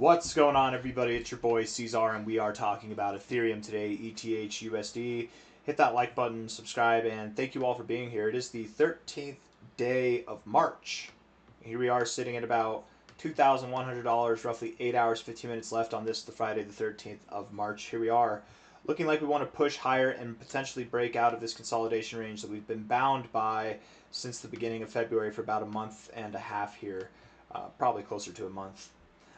What's going on, everybody? It's your boy C-Zar, and we are talking about Ethereum today, ETH USD. Hit that like button, subscribe, and thank you all for being here. It is the 13th day of March. Here we are sitting at about $2,100, roughly 8 hours, 15 minutes left on this, the Friday the 13th of March. Here we are, looking like we want to push higher and potentially break out of this consolidation range that we've been bound by since the beginning of February for about a month and a half here, probably closer to a month.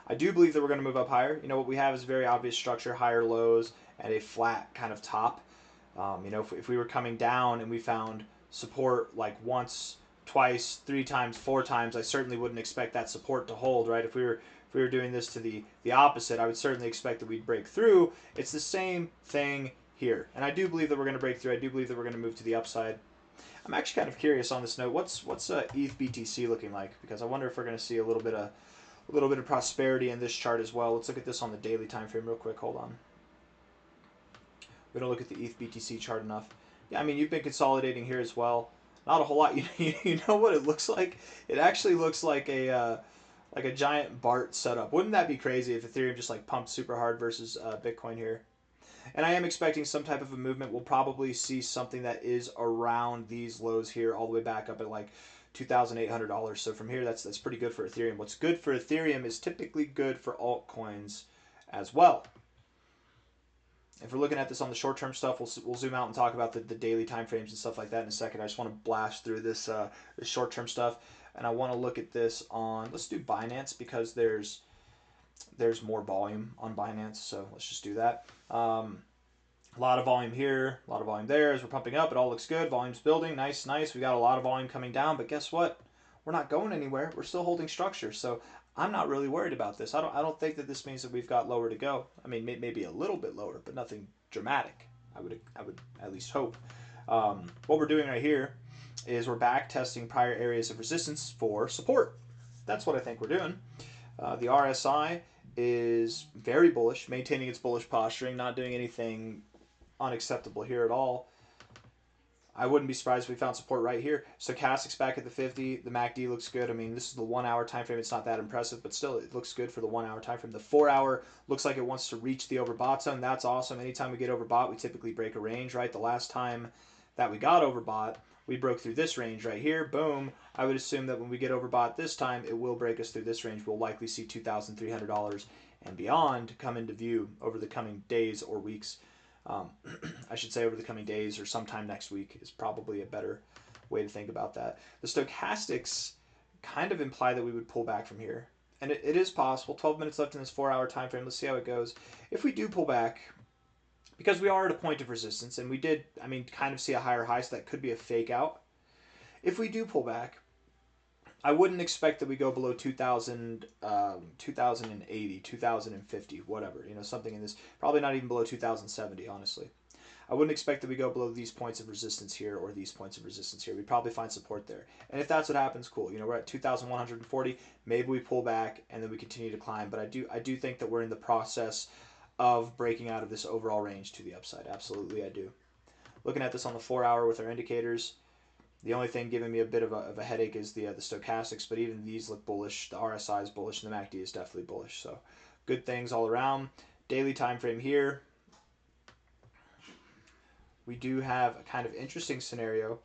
I do believe that we're going to move up higher. You know, what we have is a very obvious structure, higher lows and a flat kind of top. If we were coming down and we found support like once, twice, 3 times, 4 times, I certainly wouldn't expect that support to hold, right? If we were doing this to the opposite, I would certainly expect that we'd break through. It's the same thing here. And I do believe that we're going to break through. I do believe that we're going to move to the upside. I'm actually kind of curious on this note. What's ETH BTC looking like? Because I wonder if we're going to see a little bit of prosperity in this chart as well. Let's look at this on the daily time frame real quick. Hold on. We don't look at the ETH BTC chart enough. Yeah, I mean, you've been consolidating here as well. Not a whole lot. You know what it looks like? It actually looks like a giant BART setup. Wouldn't that be crazy if Ethereum just like pumped super hard versus Bitcoin here? And I am expecting some type of a movement. We'll probably see something that is around these lows here, all the way back up at like $2,800. So from here, that's pretty good for Ethereum. What's good for Ethereum is typically good for altcoins as well. If we're looking at this on the short-term stuff, we'll zoom out and talk about the daily time frames and stuff like that in a second. I just want to blast through this short-term stuff, and I want to look at this on, let's do Binance, because there's more volume on Binance, so let's just do that. A lot of volume here, a lot of volume there as we're pumping up. It all looks good. Volume's building. Nice, nice. We got a lot of volume coming down, but guess what? We're not going anywhere. We're still holding structure, so I'm not really worried about this. I don't think that this means that we've got lower to go. I mean, maybe a little bit lower, but nothing dramatic. I would at least hope. What we're doing right here is we're back testing prior areas of resistance for support. That's what I think we're doing. The RSI is very bullish, maintaining its bullish posturing, not doing anything unacceptable here at all. I wouldn't be surprised if we found support right here. Stochastics back at the 50. The MACD looks good. I mean, this is the 1 hour time frame. It's not that impressive, but still, it looks good for the 1 hour time frame. The 4 hour looks like it wants to reach the overbought zone. That's awesome. Anytime we get overbought, we typically break a range, right? The last time that we got overbought, we broke through this range right here. Boom. I would assume that when we get overbought this time, it will break us through this range. We'll likely see $2,300 and beyond come into view over the coming days or weeks. I should say over the coming days or sometime next week is probably a better way to think about that. The stochastics kind of imply that we would pull back from here. And it is possible. 12 minutes left in this 4 hour time frame. Let's see how it goes. If we do pull back, because we are at a point of resistance, and we did, I mean, kind of see a higher high, so that could be a fake out. If we do pull back, I wouldn't expect that we go below 2000, 2080, 2050, whatever, something in this, probably not even below 2070, honestly. I wouldn't expect that we go below these points of resistance here or these points of resistance here. We'd probably find support there. And if that's what happens, cool. We're at 2,140. Maybe we pull back and then we continue to climb. But I do think that we're in the process of breaking out of this overall range to the upside. Absolutely, I do. Looking at this on the 4 hour with our indicators, the only thing giving me a bit of a headache is the stochastics, but even these look bullish. The RSI is bullish, and the MACD is definitely bullish. So good things all around. Daily time frame here. We do have a kind of interesting scenario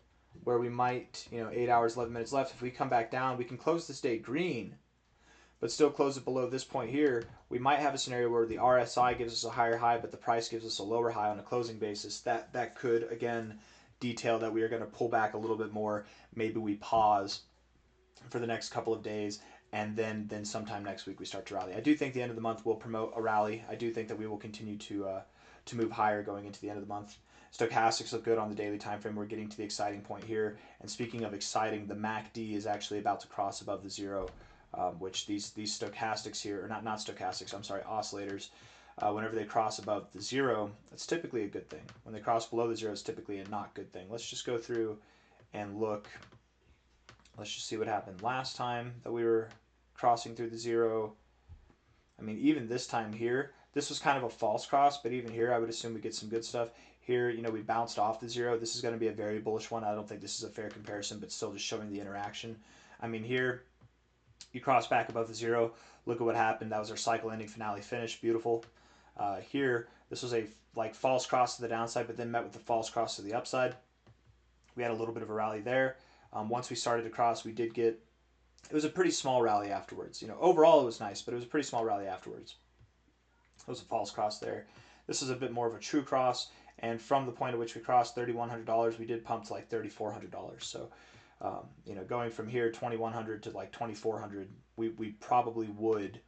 where we might, 8 hours, 11 minutes left. If we come back down, we can close this day green, but still close it below this point here. We might have a scenario where the RSI gives us a higher high, but the price gives us a lower high on a closing basis. That could, again, detail that we are going to pull back a little bit more. Maybe we pause for the next couple of days, and then sometime next week we start to rally. I do think the end of the month will promote a rally. I do think that we will continue to move higher going into the end of the month. Stochastics look good on the daily time frame. We're getting to the exciting point here. And speaking of exciting, the MACD is actually about to cross above the zero, which these stochastics here, or not stochastics, I'm sorry, oscillators, whenever they cross above the zero, that's typically a good thing. When they cross below the zero, it's typically a not good thing. Let's just go through and look. Let's just see what happened last time that we were crossing through the zero. I mean, even this time here, this was kind of a false cross, but even here, I would assume we get some good stuff. Here, we bounced off the zero. This is going to be a very bullish one. I don't think this is a fair comparison, but still just showing the interaction. I mean, here, You cross back above the zero. Look at what happened. That was our cycle ending finale finish. Beautiful. Here, this was a like false cross to the downside, but then met with the false cross to the upside. We had a little bit of a rally there. Once we started to cross, we did get. It was a pretty small rally afterwards. Overall it was nice, but it was a pretty small rally afterwards. It was a false cross there. This is a bit more of a true cross, and from the point at which we crossed $3,100, we did pump to like $3,400. So, going from here 2,100 to like 2,400, we probably would,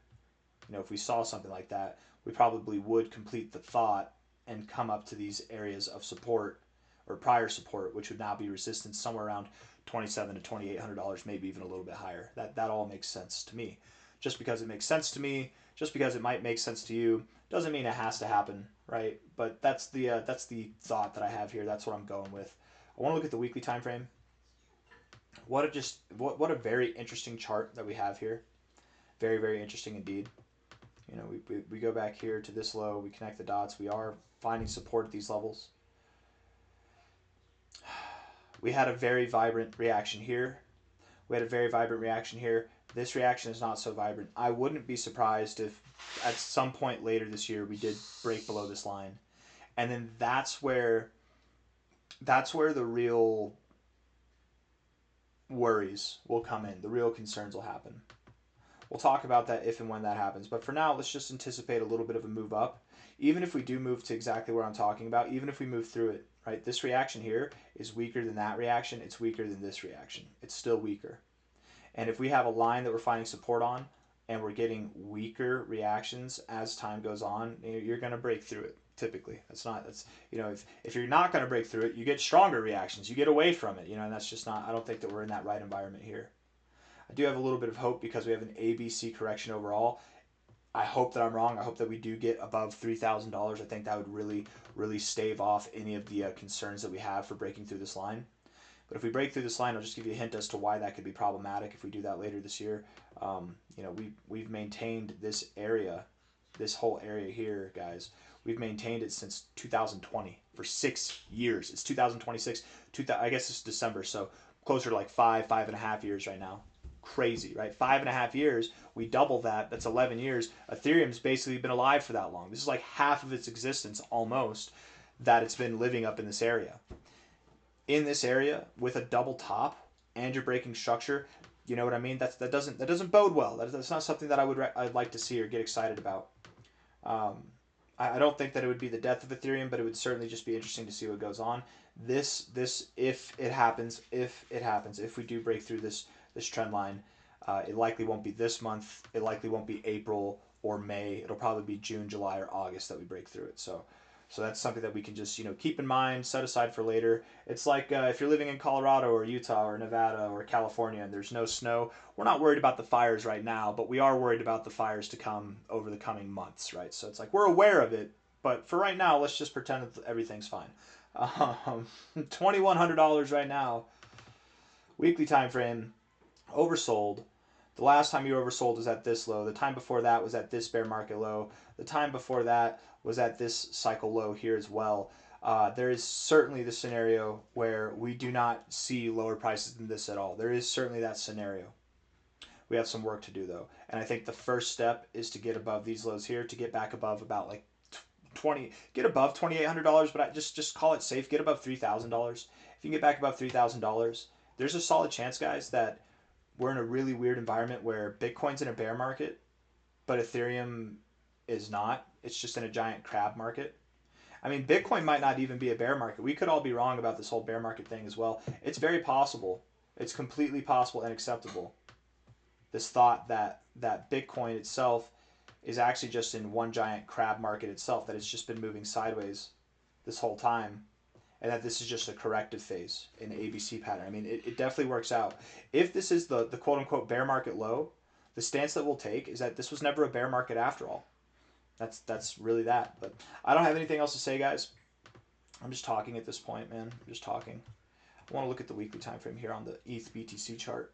if we saw something like that, we probably would complete the thought and come up to these areas of support or prior support, which would now be resistance somewhere around $2,700 to $2,800, maybe even a little bit higher. That all makes sense to me. Just because it makes sense to me, just because it might make sense to you, doesn't mean it has to happen, right? But that's the thought that I have here. That's what I'm going with. I want to look at the weekly time frame. What a very interesting chart that we have here. Very, very interesting indeed. We go back here to this low. We connect the dots. We are finding support at these levels. We had a very vibrant reaction here. This reaction is not so vibrant. I wouldn't be surprised if at some point later this year we did break below this line. And then that's where the real worries will come in. The real concerns will happen. We'll talk about that if and when that happens. But for now, let's just anticipate a little bit of a move up. Even if we do move to exactly where I'm talking about, even if we move through it, right? This reaction here is weaker than that reaction. It's weaker than this reaction. It's still weaker. And if we have a line that we're finding support on and we're getting weaker reactions as time goes on, you're going to break through it. Typically, if you're not going to break through it, you get stronger reactions. You get away from it, and that's just not. I don't think that we're in that right environment here. I do have a little bit of hope because we have an ABC correction overall. I hope that I'm wrong. I hope that we do get above $3,000. I think that would really, really stave off any of the concerns that we have for breaking through this line. But if we break through this line, I'll just give you a hint as to why that could be problematic if we do that later this year. We've maintained this area, this whole area here, guys. We've maintained it since 2020 for 6 years. It's 2026. I guess it's December, so closer to like 5.5 years right now. Crazy, right? 5.5 years. We double that. That's 11 years. Ethereum's basically been alive for that long. This is like half of its existence almost that it's been living up in this area. In this area with a double top and you're breaking structure, you know what I mean? That doesn't bode well. That's not something that I'd like to see or get excited about. I don't think that it would be the death of Ethereum, but it would certainly just be interesting to see what goes on. This if it happens, if we do break through this trend line, it likely won't be this month. It likely won't be April or May. It'll probably be June, July, or August that we break through it. So that's something that we can just keep in mind, set aside for later. It's like if you're living in Colorado or Utah or Nevada or California and there's no snow, we're not worried about the fires right now, but we are worried about the fires to come over the coming months, right? So it's like we're aware of it, but for right now, let's just pretend that everything's fine. $2,100 right now, weekly time frame, oversold. The last time you oversold was at this low. The time before that was at this bear market low. The time before that was at this cycle low here as well. There is certainly the scenario where we do not see lower prices than this at all. There is certainly that scenario. We have some work to do though. And I think the first step is to get above these lows here, to get back above about like get above $2,800, but just call it safe. Get above $3,000. If you can get back above $3,000, there's a solid chance, guys, that we're in a really weird environment where Bitcoin's in a bear market, but Ethereum is not. It's just in a giant crab market. I mean, Bitcoin might not even be a bear market. We could all be wrong about this whole bear market thing as well. It's very possible. It's completely possible and acceptable. This thought that Bitcoin itself is actually just in one giant crab market itself, that it's just been moving sideways this whole time, and that this is just a corrective phase in the ABC pattern. I mean, it definitely works out. If this is the quote-unquote bear market low, the stance that we'll take is that this was never a bear market after all. That's really that. But I don't have anything else to say, guys. I'm just talking at this point, man. I'm just talking. I want to look at the weekly time frame here on the ETH BTC chart.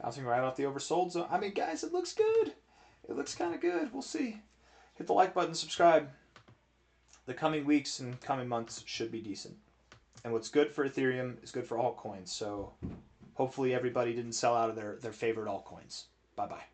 Bouncing right off the oversold zone. I mean, guys, it looks good. It looks kind of good. We'll see. Hit the like button, subscribe. The coming weeks and coming months should be decent. And what's good for Ethereum is good for altcoins. So Hopefully everybody didn't sell out of their favorite altcoins. Bye-bye.